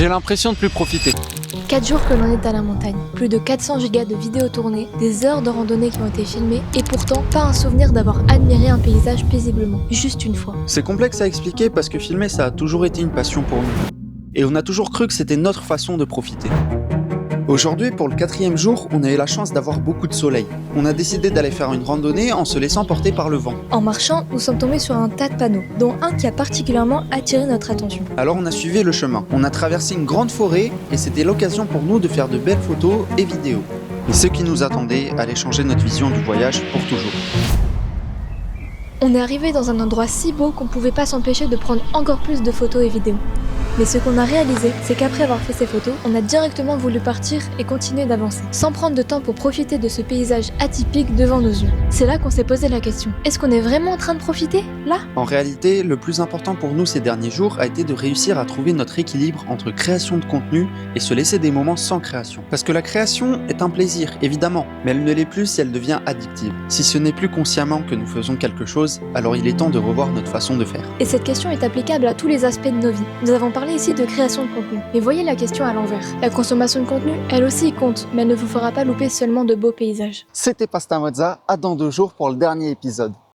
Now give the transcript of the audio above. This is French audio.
J'ai l'impression de plus profiter. 4 jours que l'on est à la montagne, plus de 400 gigas de vidéos tournées, des heures de randonnée qui ont été filmées, et pourtant pas un souvenir d'avoir admiré un paysage paisiblement, juste une fois. C'est complexe à expliquer parce que filmer ça a toujours été une passion pour nous. Et on a toujours cru que c'était notre façon de profiter. Aujourd'hui, pour le 4e jour, on a eu la chance d'avoir beaucoup de soleil. On a décidé d'aller faire une randonnée en se laissant porter par le vent. En marchant, nous sommes tombés sur un tas de panneaux, dont un qui a particulièrement attiré notre attention. Alors on a suivi le chemin. On a traversé une grande forêt et c'était l'occasion pour nous de faire de belles photos et vidéos. Et ce qui nous attendait allait changer notre vision du voyage pour toujours. On est arrivé dans un endroit si beau qu'on pouvait pas s'empêcher de prendre encore plus de photos et vidéos. Mais ce qu'on a réalisé, c'est qu'après avoir fait ces photos, on a directement voulu partir et continuer d'avancer, sans prendre de temps pour profiter de ce paysage atypique devant nos yeux. C'est là qu'on s'est posé la question, est-ce qu'on est vraiment en train de profiter, là ? En réalité, le plus important pour nous ces derniers jours a été de réussir à trouver notre équilibre entre création de contenu et se laisser des moments sans création. Parce que la création est un plaisir, évidemment, mais elle ne l'est plus si elle devient addictive. Si ce n'est plus consciemment que nous faisons quelque chose, alors il est temps de revoir notre façon de faire. Et cette question est applicable à tous les aspects de nos vies. Nous avons parlé ici de création de contenu, mais voyez la question à l'envers. La consommation de contenu, elle aussi compte, mais elle ne vous fera pas louper seulement de beaux paysages. C'était Pasta Mozza, à dans 2 jours pour le dernier épisode.